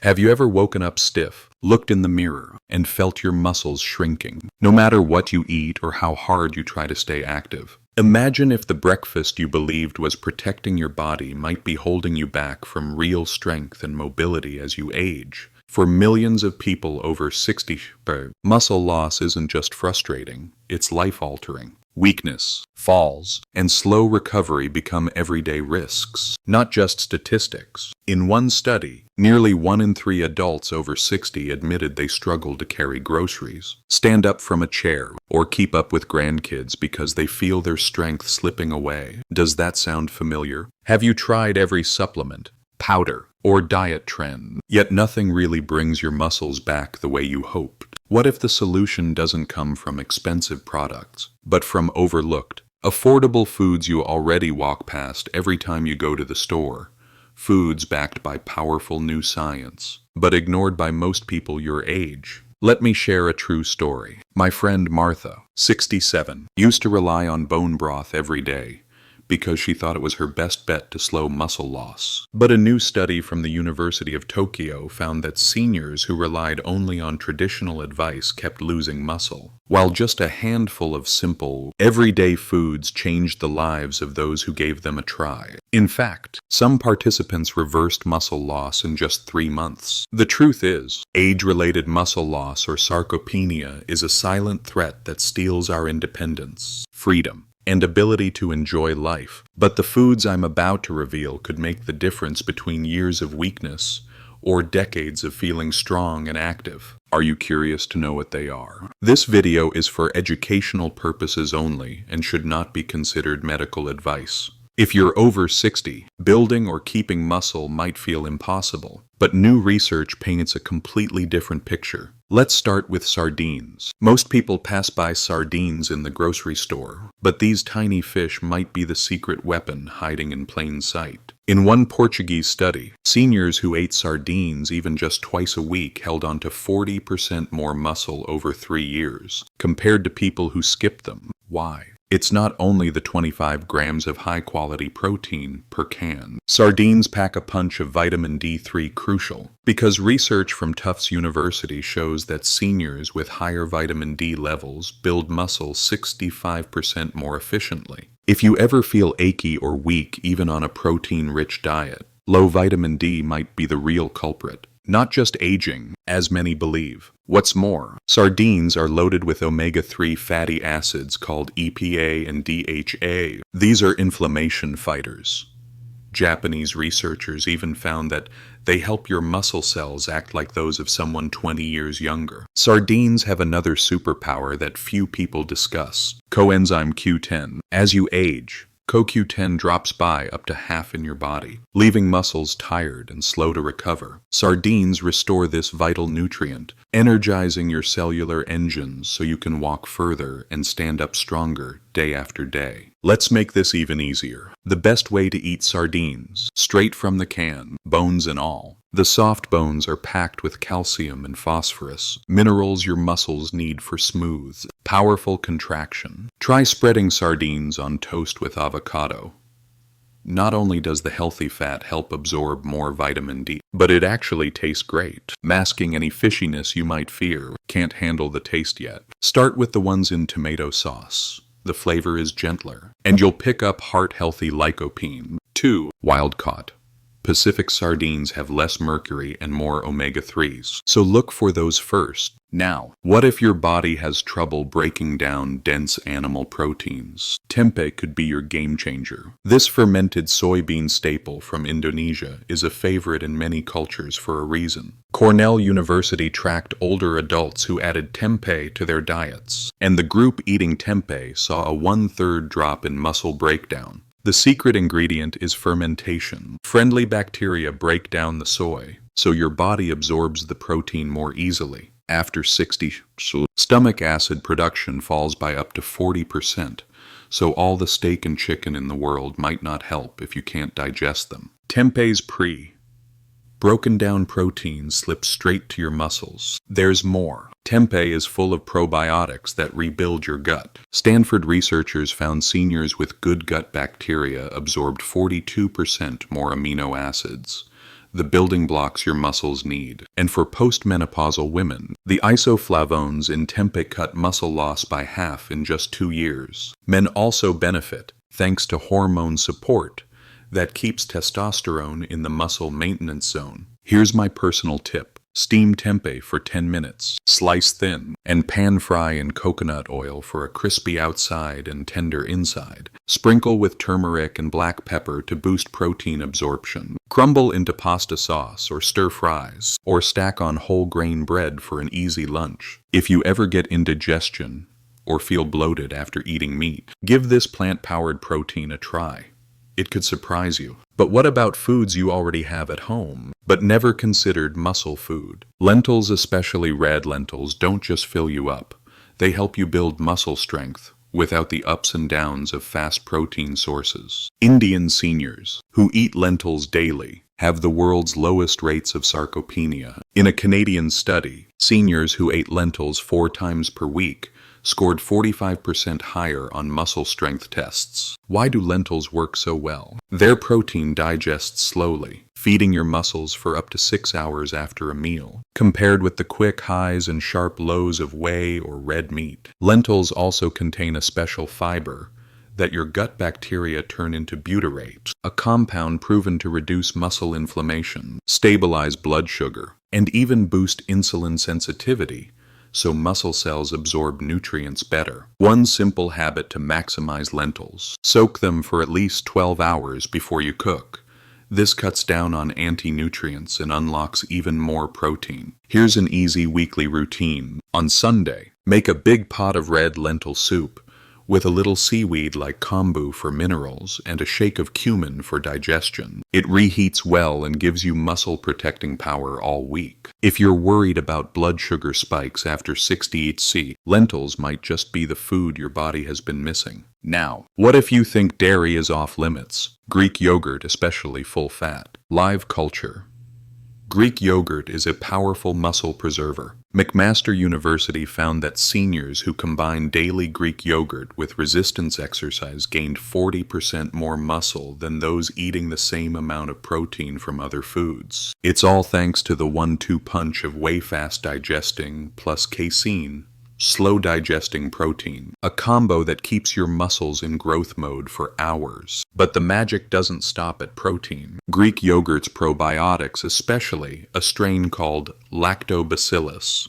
Have you ever woken up stiff, looked in the mirror, and felt your muscles shrinking, no matter what you eat or how hard you try to stay active? Imagine if the breakfast you believed was protecting your body might be holding you back from real strength and mobility as you age. For millions of people over 60, muscle loss isn't just frustrating, it's life-altering. Weakness, falls, and slow recovery become everyday risks, not just statistics. In one study, nearly 1 in 3 adults over 60 admitted they struggled to carry groceries, stand up from a chair, or keep up with grandkids because they feel their strength slipping away. Does that sound familiar? Have you tried every supplement, powder, or diet trend, yet nothing really brings your muscles back the way you hoped? What if the solution doesn't come from expensive products, but from overlooked, affordable foods you already walk past every time you go to the store? Foods backed by powerful new science, but ignored by most people your age. Let me share a true story. My friend Martha, 67, used to rely on bone broth every day, because she thought it was her best bet to slow muscle loss. But a new study from the University of Tokyo found that seniors who relied only on traditional advice kept losing muscle, while just a handful of simple, everyday foods changed the lives of those who gave them a try. In fact, some participants reversed muscle loss in just 3 months. The truth is, age-related muscle loss or sarcopenia is a silent threat that steals our independence, freedom, and ability to enjoy life. But the foods I'm about to reveal could make the difference between years of weakness or decades of feeling strong and active. Are you curious to know what they are? This video is for educational purposes only and should not be considered medical advice. If you're over 60, building or keeping muscle might feel impossible, but new research paints a completely different picture. Let's start with sardines. Most people pass by sardines in the grocery store, but these tiny fish might be the secret weapon hiding in plain sight. In one Portuguese study, seniors who ate sardines even just twice a week held on to 40% more muscle over 3 years, compared to people who skipped them. Why? It's not only the 25 grams of high-quality protein per can. Sardines pack a punch of vitamin D3 crucial, because research from Tufts University shows that seniors with higher vitamin D levels build muscle 65% more efficiently. If you ever feel achy or weak even on a protein-rich diet, low vitamin D might be the real culprit. Not just aging, as many believe. What's more, sardines are loaded with omega-3 fatty acids called EPA and DHA. These are inflammation fighters. Japanese researchers even found that they help your muscle cells act like those of someone 20 years younger. Sardines have another superpower that few people discuss: coenzyme Q10. As you age, CoQ10 drops by up to half in your body, leaving muscles tired and slow to recover. Sardines restore this vital nutrient, energizing your cellular engines so you can walk further and stand up stronger day after day. Let's make this even easier. The best way to eat sardines, straight from the can, bones and all. The soft bones are packed with calcium and phosphorus, minerals your muscles need for smooth, powerful contraction. Try spreading sardines on toast with avocado. Not only does the healthy fat help absorb more vitamin D, but it actually tastes great, masking any fishiness you might fear. Can't handle the taste yet. Start with the ones in tomato sauce. The flavor is gentler, and you'll pick up heart-healthy lycopene. 2. Wild-caught. Pacific sardines have less mercury and more omega-3s, so look for those first. Now, what if your body has trouble breaking down dense animal proteins? Tempeh could be your game changer. This fermented soybean staple from Indonesia is a favorite in many cultures for a reason. Cornell University tracked older adults who added tempeh to their diets, and the group eating tempeh saw a 1/3 drop in muscle breakdown. The secret ingredient is fermentation. Friendly bacteria break down the soy, so your body absorbs the protein more easily. After 60, stomach acid production falls by up to 40%, so all the steak and chicken in the world might not help if you can't digest them. Tempeh's broken down protein slips straight to your muscles. There's more. Tempeh is full of probiotics that rebuild your gut. Stanford researchers found seniors with good gut bacteria absorbed 42% more amino acids. the building blocks your muscles need. And for postmenopausal women, the isoflavones in tempeh cut muscle loss by half in just 2 years. Men also benefit thanks to hormone support that keeps testosterone in the muscle maintenance zone. Here's my personal tip. Steam tempeh for 10 minutes, slice thin, and pan fry in coconut oil for a crispy outside and tender inside. Sprinkle with turmeric and black pepper to boost protein absorption. Crumble into pasta sauce or stir fries, or stack on whole grain bread for an easy lunch. If you ever get indigestion or feel bloated after eating meat, give this plant-powered protein a try. It could surprise you. But what about foods you already have at home, but never considered muscle food? Lentils, especially red lentils, don't just fill you up. They help you build muscle strength without the ups and downs of fast protein sources. Indian seniors who eat lentils daily have the world's lowest rates of sarcopenia. In a Canadian study, seniors who ate lentils 4 times per week scored 45% higher on muscle strength tests. Why do lentils work so well? Their protein digests slowly, feeding your muscles for up to 6 hours after a meal, compared with the quick highs and sharp lows of whey or red meat. Lentils also contain a special fiber that your gut bacteria turn into butyrate, a compound proven to reduce muscle inflammation, stabilize blood sugar, and even boost insulin sensitivity, so muscle cells absorb nutrients better. One simple habit to maximize lentils: soak them for at least 12 hours before you cook. This cuts down on anti-nutrients and unlocks even more protein. Here's an easy weekly routine. On Sunday, make a big pot of red lentil soup with a little seaweed like kombu for minerals and a shake of cumin for digestion. It reheats well and gives you muscle-protecting power all week. If you're worried about blood sugar spikes after 60HC, lentils might just be the food your body has been missing. Now, what if you think dairy is off limits? Greek yogurt, especially full fat. Live culture. Greek yogurt is a powerful muscle preserver. McMaster University found that seniors who combined daily Greek yogurt with resistance exercise gained 40% more muscle than those eating the same amount of protein from other foods. It's all thanks to the 1-2 punch of way fast digesting plus casein, slow digesting protein, a combo that keeps your muscles in growth mode for hours. But the magic doesn't stop at protein. Greek yogurt's probiotics, especially a strain called Lactobacillus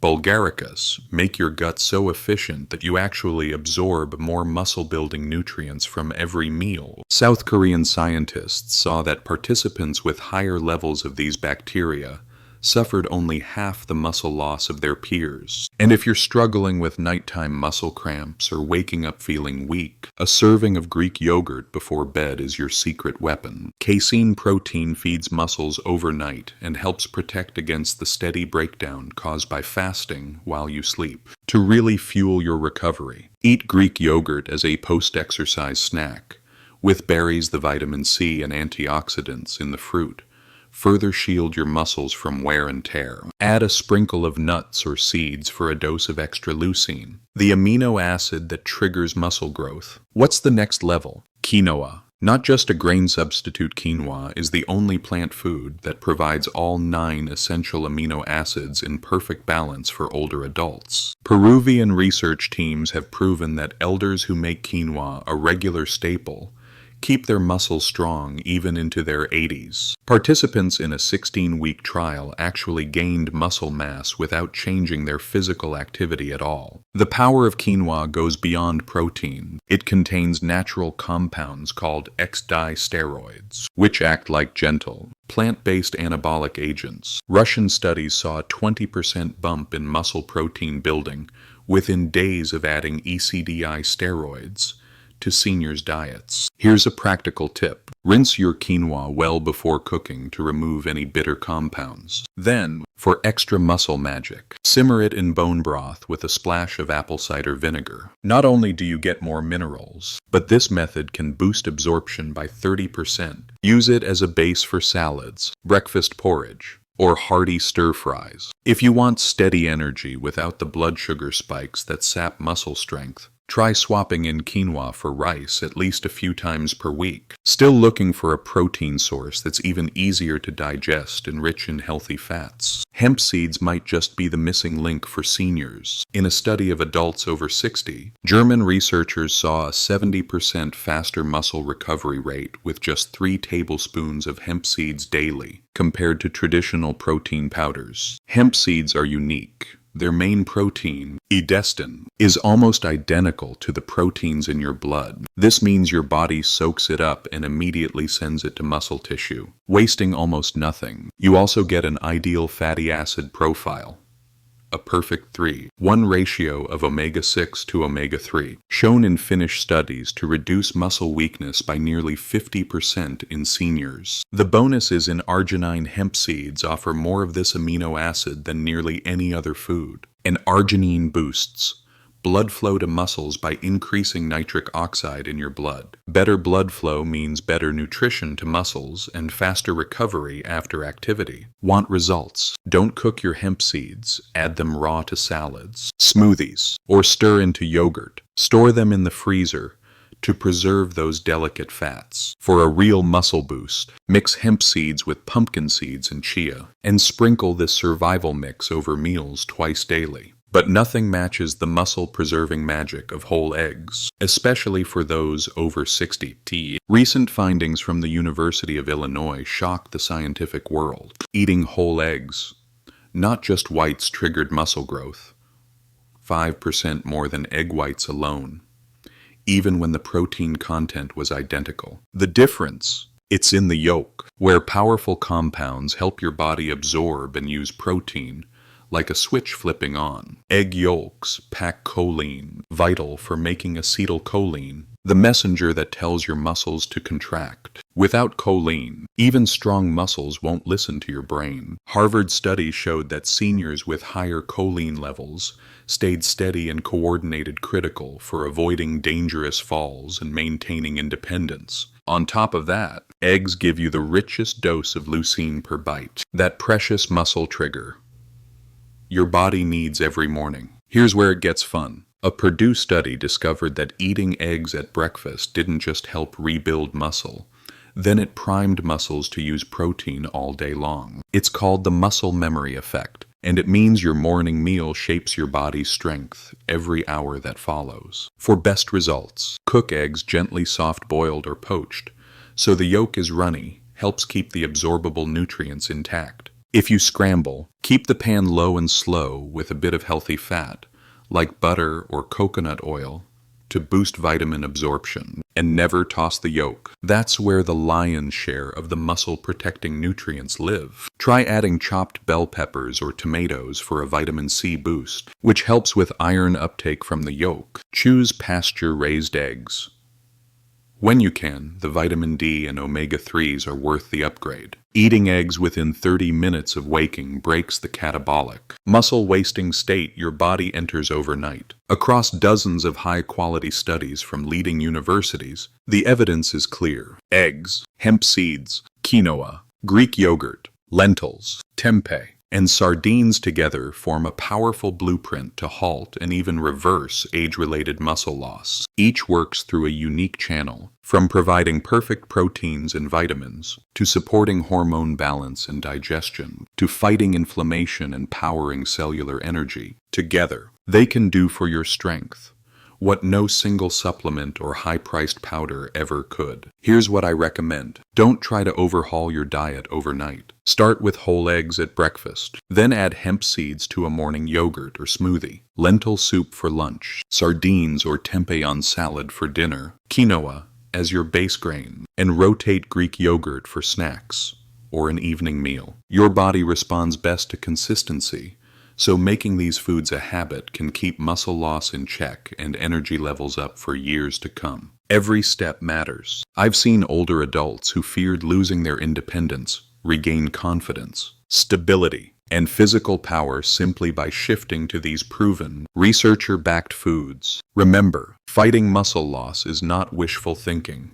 bulgaricus, make your gut so efficient that you actually absorb more muscle-building nutrients from every meal. South Korean scientists saw that participants with higher levels of these bacteria suffered only half the muscle loss of their peers. And if you're struggling with nighttime muscle cramps or waking up feeling weak, a serving of Greek yogurt before bed is your secret weapon. Casein protein feeds muscles overnight and helps protect against the steady breakdown caused by fasting while you sleep. To really fuel your recovery, eat Greek yogurt as a post-exercise snack, with berries, the vitamin C and antioxidants in the fruit. Further shield your muscles from wear and tear. Add a sprinkle of nuts or seeds for a dose of extra leucine, the amino acid that triggers muscle growth. What's the next level? Quinoa. Not just a grain substitute, quinoa is the only plant food that provides all 9 essential amino acids in perfect balance for older adults. Peruvian research teams have proven that elders who make quinoa a regular staple keep their muscles strong even into their 80s. Participants in a 16-week trial actually gained muscle mass without changing their physical activity at all. The power of quinoa goes beyond protein. It contains natural compounds called steroids, which act like gentle, plant-based anabolic agents. Russian studies saw a 20% bump in muscle protein building within days of adding steroids to seniors' diets. Here's a practical tip. Rinse your quinoa well before cooking to remove any bitter compounds. Then, for extra muscle magic, simmer it in bone broth with a splash of apple cider vinegar. Not only do you get more minerals, but this method can boost absorption by 30%. Use it as a base for salads, breakfast porridge, or hearty stir-fries. If you want steady energy without the blood sugar spikes that sap muscle strength, Try swapping in quinoa for rice at least a few times per week. Still looking for a protein source that's even easier to digest and rich in healthy fats? Hemp seeds might just be the missing link for seniors. In a study of adults over 60, German researchers saw a 70% faster muscle recovery rate with just 3 tablespoons of hemp seeds daily, compared to traditional protein powders. Hemp seeds are unique. Their main protein, edestin, is almost identical to the proteins in your blood. This means your body soaks it up and immediately sends it to muscle tissue, wasting almost nothing. You also get an ideal fatty acid profile, a perfect 3:1 ratio of omega-6 to omega-3, shown in Finnish studies to reduce muscle weakness by nearly 50% in seniors. The bonus is in arginine hemp seeds offer more of this amino acid than nearly any other food. And arginine boosts blood flow to muscles by increasing nitric oxide in your blood. Better blood flow means better nutrition to muscles and faster recovery after activity. Want results? Don't cook your hemp seeds. Add them raw to salads, smoothies, or stir into yogurt. Store them in the freezer to preserve those delicate fats. For a real muscle boost, mix hemp seeds with pumpkin seeds and chia, and sprinkle this survival mix over meals twice daily. But nothing matches the muscle-preserving magic of whole eggs, especially for those over 60. Recent findings from the University of Illinois shocked the scientific world. Eating whole eggs, not just whites, triggered muscle growth, 5% more than egg whites alone, even when the protein content was identical. The difference? It's in the yolk, where powerful compounds help your body absorb and use protein, like a switch flipping on. Egg yolks pack choline, vital for making acetylcholine, the messenger that tells your muscles to contract. Without choline, even strong muscles won't listen to your brain. Harvard study showed that seniors with higher choline levels stayed steady and coordinated, critical for avoiding dangerous falls and maintaining independence. On top of that, eggs give you the richest dose of leucine per bite, that precious muscle trigger your body needs every morning. Here's where it gets fun. A Purdue study discovered that eating eggs at breakfast didn't just help rebuild muscle, then it primed muscles to use protein all day long. It's called the muscle memory effect, and it means your morning meal shapes your body's strength every hour that follows. For best results, cook eggs gently soft-boiled or poached, so the yolk is runny, helps keep the absorbable nutrients intact. If you scramble, keep the pan low and slow with a bit of healthy fat, like butter or coconut oil, to boost vitamin absorption, and never toss the yolk. That's where the lion's share of the muscle-protecting nutrients live. Try adding chopped bell peppers or tomatoes for a vitamin C boost, which helps with iron uptake from the yolk. Choose pasture-raised eggs. When you can, the vitamin D and omega-3s are worth the upgrade. Eating eggs within 30 minutes of waking breaks the catabolic, muscle-wasting state your body enters overnight. Across dozens of high-quality studies from leading universities, the evidence is clear. Eggs, hemp seeds, quinoa, Greek yogurt, lentils, tempeh, and sardines together form a powerful blueprint to halt and even reverse age-related muscle loss. Each works through a unique channel, from providing perfect proteins and vitamins, to supporting hormone balance and digestion, to fighting inflammation and powering cellular energy. Together, they can do for your strength what no single supplement or high-priced powder ever could. Here's what I recommend. Don't try to overhaul your diet overnight. Start with whole eggs at breakfast. Then add hemp seeds to a morning yogurt or smoothie, lentil soup for lunch, sardines or tempeh on salad for dinner, quinoa as your base grain, and rotate Greek yogurt for snacks or an evening meal. Your body responds best to consistency, so making these foods a habit can keep muscle loss in check and energy levels up for years to come. Every step matters. I've seen older adults who feared losing their independence regain confidence, stability, and physical power simply by shifting to these proven, researcher-backed foods. Remember, fighting muscle loss is not wishful thinking.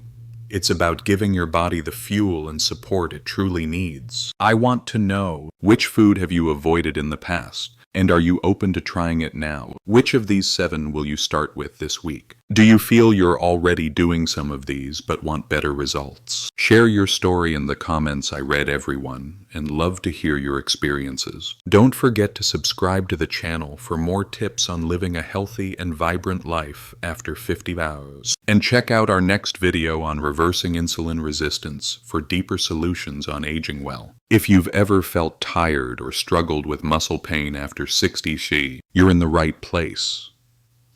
It's about giving your body the fuel and support it truly needs. I want to know, which food have you avoided in the past? And are you open to trying it now? Which of these 7 will you start with this week? Do you feel you're already doing some of these but want better results? Share your story in the comments. I read everyone and love to hear your experiences. Don't forget to subscribe to the channel for more tips on living a healthy and vibrant life after 50 hours. And check out our next video on reversing insulin resistance for deeper solutions on aging well. If you've ever felt tired or struggled with muscle pain after 60, you're in the right place.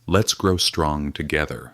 Let's grow strong together.